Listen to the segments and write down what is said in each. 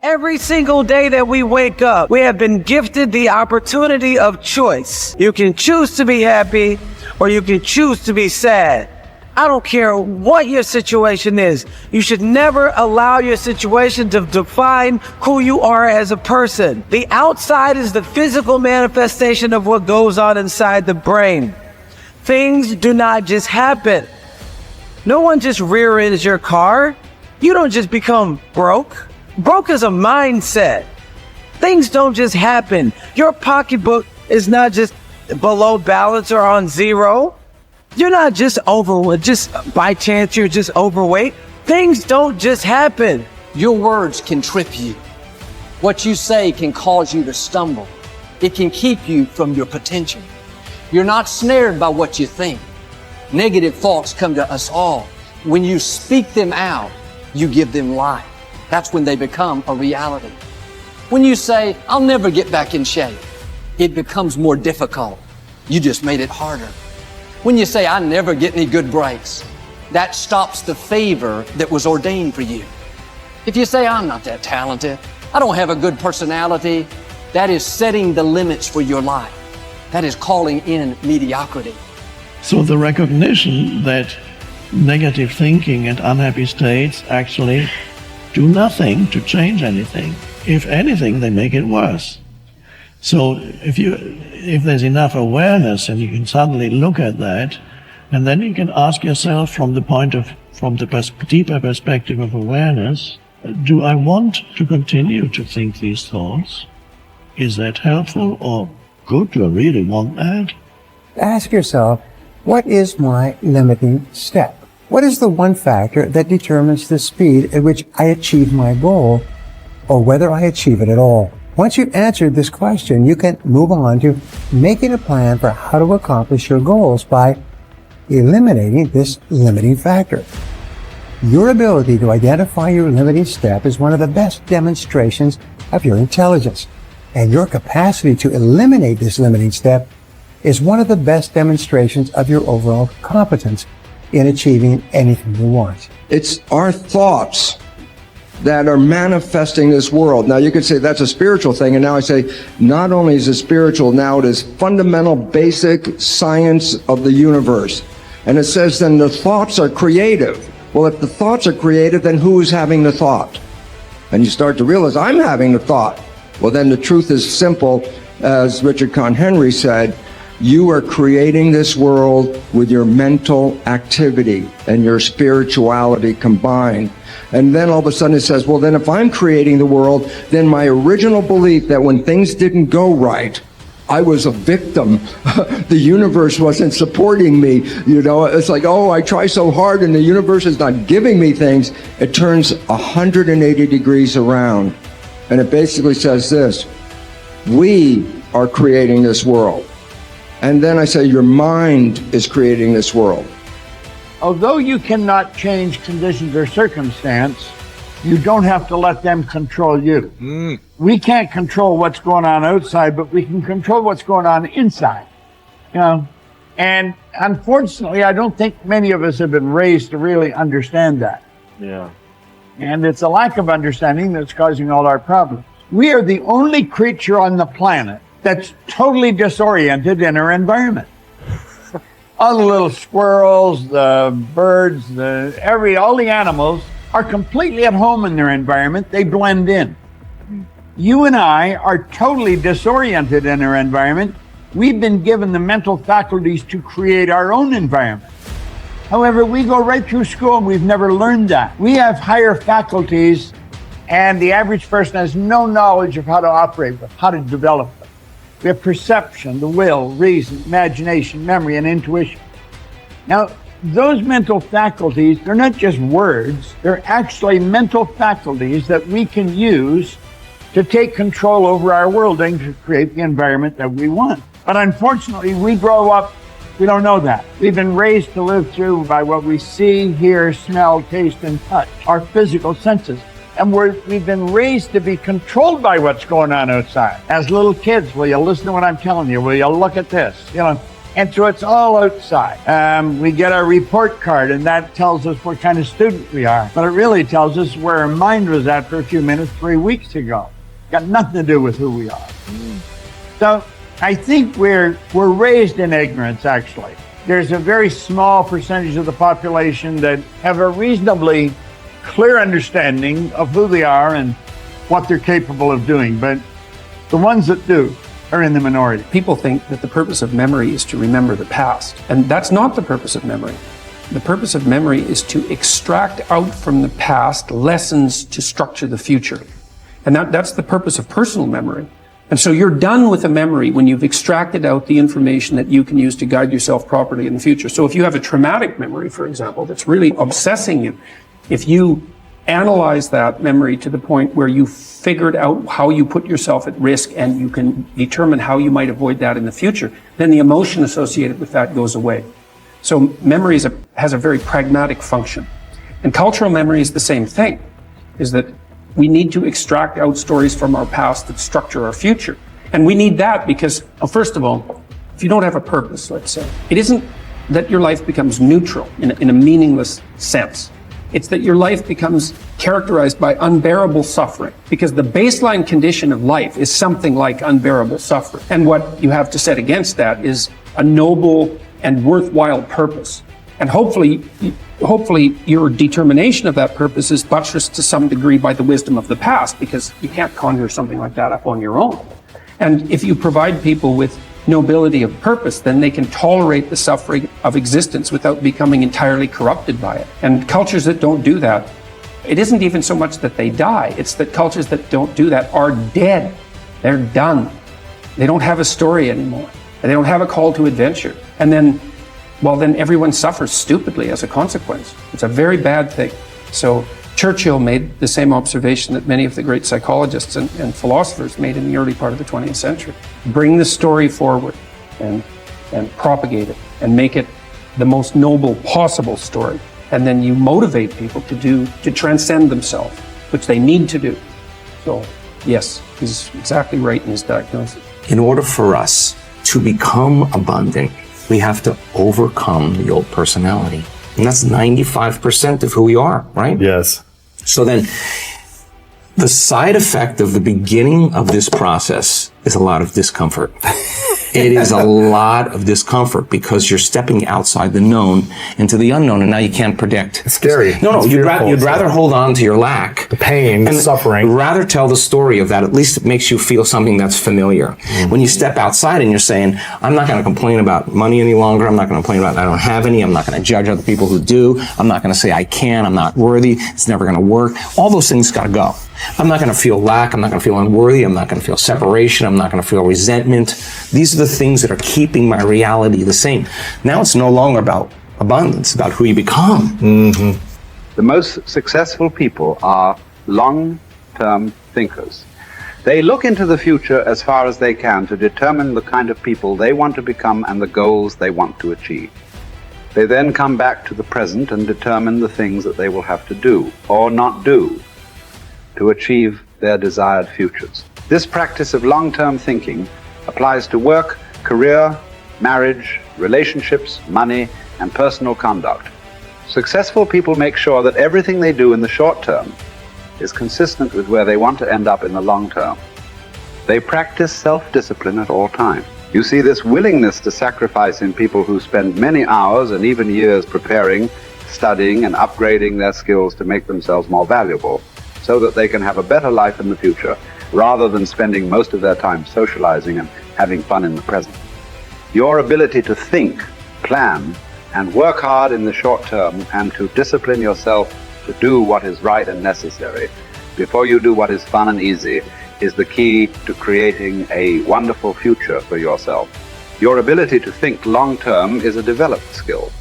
Every single day that we wake up, we have been gifted the opportunity of choice. You can choose to be happy or you can choose to be sad. I don't care what your situation is. You should never allow your situation to define who you are as a person. The outside is the physical manifestation of what goes on inside the brain. Things do not just happen. No one just rear-ends your car. You don't just become broke. Broke is a mindset. Things don't just happen. Your pocketbook is not just below balance or on zero. You're not just by chance you're just overweight. Things don't just happen. Your words can trip you. What you say can cause you to stumble. It can keep you from your potential. You're not snared by what you think. Negative thoughts come to us all. When you speak them out, you give them life. That's when they become a reality. When you say, I'll never get back in shape, it becomes more difficult. You just made it harder. When you say, I never get any good breaks, that stops the favor that was ordained for you. If you say, I'm not that talented, I don't have a good personality, that is setting the limits for your life. That is calling in mediocrity. So the recognition that negative thinking and unhappy states actually do nothing to change anything. If anything, they make it worse. So if there's enough awareness and you can suddenly look at that, and then you can ask yourself from the deeper perspective of awareness, do I want to continue to think these thoughts? Is that helpful or good? Do I really want that? Ask yourself, what is my limiting step? What is the one factor that determines the speed at which I achieve my goal, or whether I achieve it at all? Once you've answered this question, you can move on to making a plan for how to accomplish your goals by eliminating this limiting factor. Your ability to identify your limiting step is one of the best demonstrations of your intelligence, and your capacity to eliminate this limiting step is one of the best demonstrations of your overall competence in achieving anything you want. It's our thoughts that are manifesting this world. Now you could say that's a spiritual thing, and now I say not only is it spiritual, now it is fundamental basic science of the universe. And it says then the thoughts are creative. Well, if the thoughts are creative, then who is having the thought? And you start to realize I'm having the thought. Well, then the truth is simple. As Richard Conn Henry said, you are creating this world with your mental activity and your spirituality combined. And then all of a sudden it says, well, then if I'm creating the world, then my original belief that when things didn't go right, I was a victim. The universe wasn't supporting me. You know, it's like, oh, I try so hard and the universe is not giving me things. It turns 180 degrees around. And it basically says this: we are creating this world. And then I say your mind is creating this world. Although you cannot change conditions or circumstance, you don't have to let them control you. We can't control what's going on outside, but we can control what's going on inside. You know, and unfortunately, I don't think many of us have been raised to really understand that. Yeah. And it's a lack of understanding that's causing all our problems. We are the only creature on the planet that's totally disoriented in our environment. All the little squirrels, the birds, all the animals are completely at home in their environment. They blend in. You and I are totally disoriented in our environment. We've been given the mental faculties to create our own environment. However, we go right through school and we've never learned that. We have higher faculties, and the average person has no knowledge of how to operate with, how to develop them. We have perception, the will, reason, imagination, memory, and intuition. Now, those mental faculties, they're not just words, they're actually mental faculties that we can use to take control over our world and to create the environment that we want. But unfortunately, we grow up, we don't know that. We've been raised to live through by what we see, hear, smell, taste, and touch, our physical senses. And we've been raised to be controlled by what's going on outside. As little kids, will you listen to what I'm telling you? Will you look at this? You know, And so it's all outside. We get our report card, and that tells us what kind of student we are. But it really tells us where our mind was at for a few minutes 3 weeks ago. Got nothing to do with who we are. So I think we're raised in ignorance, actually. There's a very small percentage of the population that have a reasonably clear understanding of who they are and what they're capable of doing. But the ones that do are in the minority. People think that the purpose of memory is to remember the past, and that's not the purpose of memory. The purpose of memory is to extract out from the past lessons to structure the future. And that's the purpose of personal memory. And so you're done with a memory when you've extracted out the information that you can use to guide yourself properly in the future. So if you have a traumatic memory, for example, that's really obsessing you, if you analyze that memory to the point where you figured out how you put yourself at risk and you can determine how you might avoid that in the future, then the emotion associated with that goes away. So memory has a very pragmatic function. And cultural memory is the same thing, is that we need to extract out stories from our past that structure our future. And we need that because, first of all, if you don't have a purpose, let's say, it isn't that your life becomes neutral in a meaningless sense. It's that your life becomes characterized by unbearable suffering, because the baseline condition of life is something like unbearable suffering. And what you have to set against that is a noble and worthwhile purpose. And hopefully your determination of that purpose is buttressed to some degree by the wisdom of the past, because you can't conjure something like that up on your own. And if you provide people with nobility of purpose, then they can tolerate the suffering of existence without becoming entirely corrupted by it. And cultures that don't do that, it isn't even so much that they die, it's that cultures that don't do that are dead. They're done. They don't have a story anymore. They don't have a call to adventure. And then everyone suffers stupidly as a consequence. It's a very bad thing. So Churchill made the same observation that many of the great psychologists and philosophers made in the early part of the 20th century. Bring the story forward and propagate it and make it the most noble possible story. And then you motivate people to transcend themselves, which they need to do. So yes, he's exactly right in his diagnosis. In order for us to become abundant, we have to overcome the old personality. And that's 95% of who we are, right? Yes. So then, the side effect of the beginning of this process is a lot of discomfort. It is a lot of discomfort because you're stepping outside the known into the unknown, and now you can't predict. It's scary. No, you'd rather hold on to your lack. The pain, the suffering. Rather tell the story of that. At least it makes you feel something that's familiar. Mm-hmm. When you step outside and you're saying, I'm not going to complain about money any longer. I'm not going to complain about I don't have any. I'm not going to judge other people who do. I'm not going to say I can. I'm not worthy. It's never going to work. All those things got to go. I'm not going to feel lack. I'm not going to feel unworthy. I'm not going to feel separation. I'm not going to feel resentment. These are the things that are keeping my reality the same. Now it's no longer about abundance, about who you become. Mm-hmm. The most successful people are long-term thinkers. They look into the future as far as they can to determine the kind of people they want to become and the goals they want to achieve. They then come back to the present and determine the things that they will have to do or not do to achieve their desired futures. This practice of long-term thinking applies to work, career, marriage, relationships, money, and personal conduct. Successful people make sure that everything they do in the short term is consistent with where they want to end up in the long term. They practice self-discipline at all times. You see this willingness to sacrifice in people who spend many hours and even years preparing, studying, and upgrading their skills to make themselves more valuable, so that they can have a better life in the future, rather than spending most of their time socializing and having fun in the present. Your ability to think, plan, and work hard in the short term, and to discipline yourself to do what is right and necessary before you do what is fun and easy, is the key to creating a wonderful future for yourself. Your ability to think long term is a developed skill.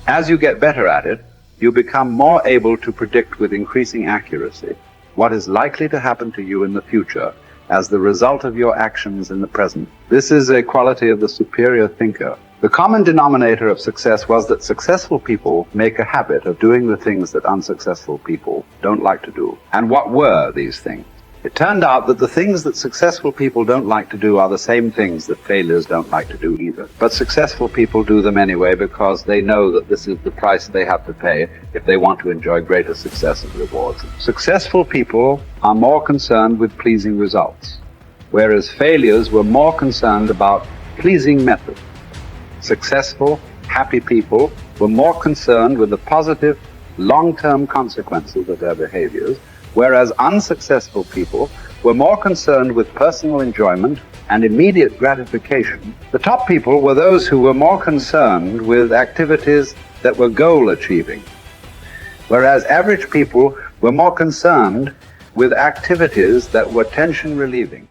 As you get better at it, you become more able to predict with increasing accuracy what is likely to happen to you in the future as the result of your actions in the present. This is a quality of the superior thinker. The common denominator of success was that successful people make a habit of doing the things that unsuccessful people don't like to do. And what were these things? It turned out that the things that successful people don't like to do are the same things that failures don't like to do either. But successful people do them anyway because they know that this is the price they have to pay if they want to enjoy greater success and rewards. Successful people are more concerned with pleasing results, whereas failures were more concerned about pleasing method. Successful, happy people were more concerned with the positive, long-term consequences of their behaviors, whereas unsuccessful people were more concerned with personal enjoyment and immediate gratification. The top people were those who were more concerned with activities that were goal-achieving, whereas average people were more concerned with activities that were tension-relieving.